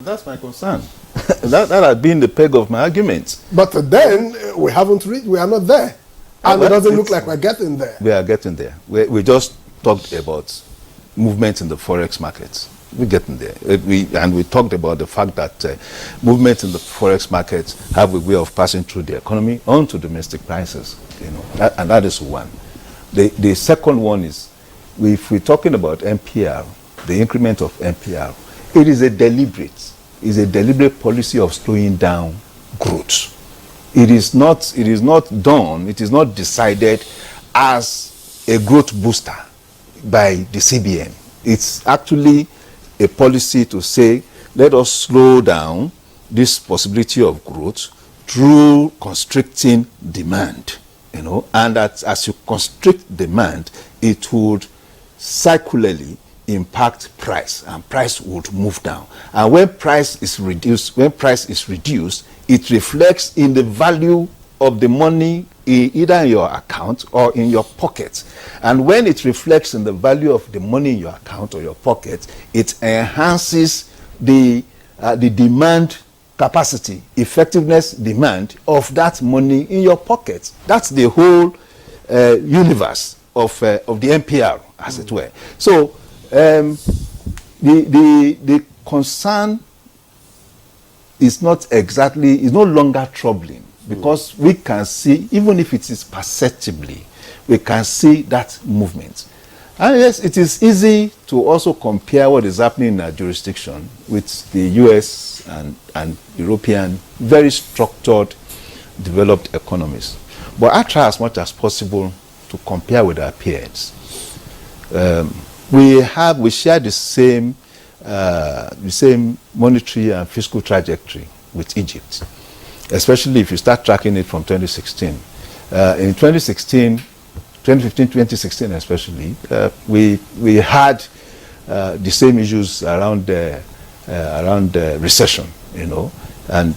That's my concern. that has been the peg of my argument. But then we haven't reached. We are not there, and it doesn't look like we're getting there. We are getting there. We just talked about movement in the forex markets. We're getting there. We talked about the fact that movement in the forex markets have a way of passing through the economy onto domestic prices. And that is one. The second one is, if we're talking about NPR, the increment of NPR, it is a deliberate policy of slowing down growth. It is not decided as a growth booster by the CBN. It's actually a policy to say, let us slow down this possibility of growth through constricting demand, and that as you constrict demand, it would circularly impact price, and price would move down. And when price is reduced, it reflects in the value of the money either in your account or in your pocket. And when it reflects in the value of the money in your account or your pocket, it enhances the demand capacity, effectiveness demand of that money in your pocket. That's the whole universe of the NPR, as it were. So the concern is no longer troubling, because we can see, even if it is perceptibly, we can see that movement. And yes, it is easy to also compare what is happening in our jurisdiction with the US and European, very structured, developed economies. But I try as much as possible to compare with our peers. We share the same monetary and fiscal trajectory with Egypt, especially if you start tracking it from 2016. In 2015-2016 especially, we had the same issues around the recession, and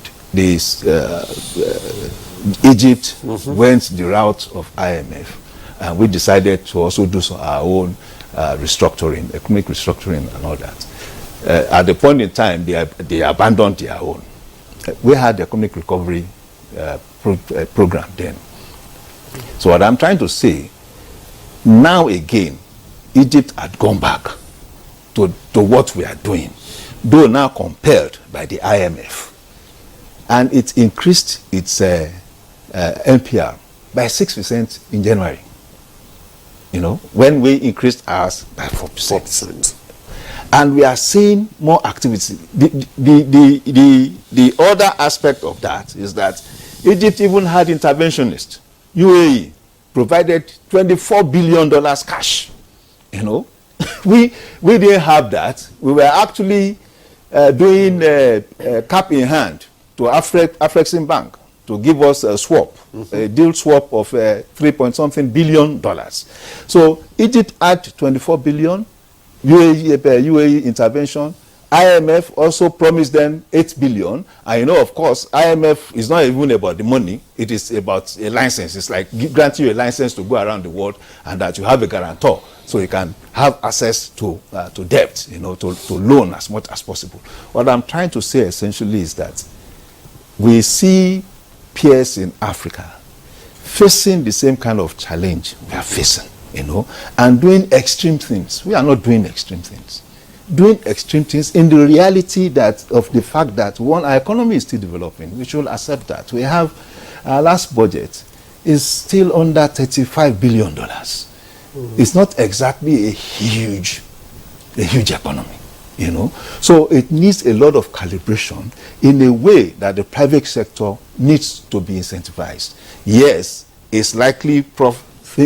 Egypt went the route of IMF, and we decided to also do our own restructuring, economic restructuring and all that. At the point in time, they abandoned their own. We had the economic recovery program then. So what I'm trying to say, now again, Egypt had gone back to what we are doing, though now compelled by the IMF. And it increased its NPR by 6% in January. When we increased ours by 4%. And we are seeing more activity. The other aspect of that is that Egypt even had interventionists. UAE provided $24 billion cash. We didn't have that. We were actually doing cap in hand to Afrexim Bank to give us a swap, a deal swap of $3.something billion. So Egypt had 24 billion. UAE intervention. IMF also promised them 8 billion. And of course, IMF is not even about the money. It is about a license. It's like granting you a license to go around the world, and that you have a guarantor, so you can have access to debt, to loan as much as possible. What I'm trying to say essentially is that we see peers in Africa facing the same kind of challenge we are facing, and doing extreme things. We are not doing extreme things. Doing extreme things in the reality of the fact that, one, our economy is still developing. We should accept that. We have, our last budget is still under $35 billion. It's not exactly a huge economy, So it needs a lot of calibration in a way that the private sector needs to be incentivized. Yes, it's likely Prof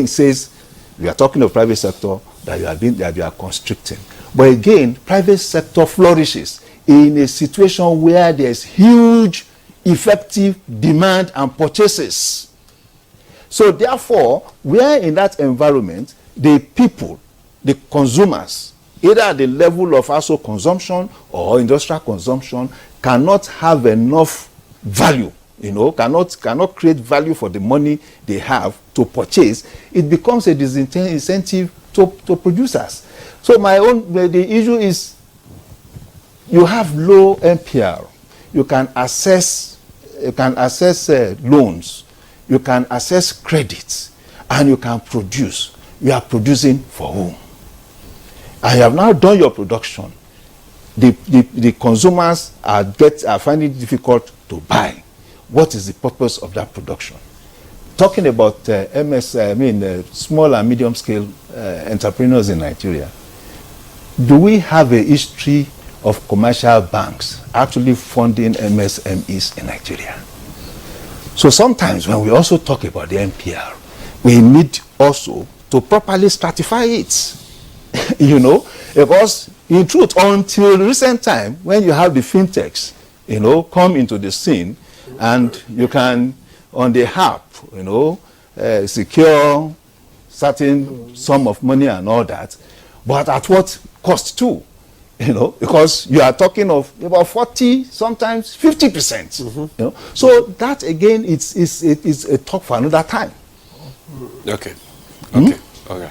says we are talking of private sector that you are constricting. But again, private sector flourishes in a situation where there's huge effective demand and purchases. So therefore, where in that environment, the people, the consumers, either at the level of household consumption or industrial consumption, cannot have enough value, cannot create value for the money they have to purchase, it becomes a disincentive to producers. So the issue is you have low NPR. You can access loans. You can access credits, and you can produce. You are producing for whom? And you have now done your production. The consumers are finding it difficult to buy. What is the purpose of that production? Talking about small and medium scale entrepreneurs in Nigeria, do we have a history of commercial banks actually funding MSMEs in Nigeria? So sometimes when we also talk about the NPR, we need also to properly stratify it, you know, because in truth, until recent time, when you have the fintechs, you know, come into the scene, and you can, on the app, you know, secure certain sum of money and all that, but at what cost too? You know, because you are talking of about 40, sometimes 50%. You know, so that again, it's a talk for another time. Okay. Okay. Okay.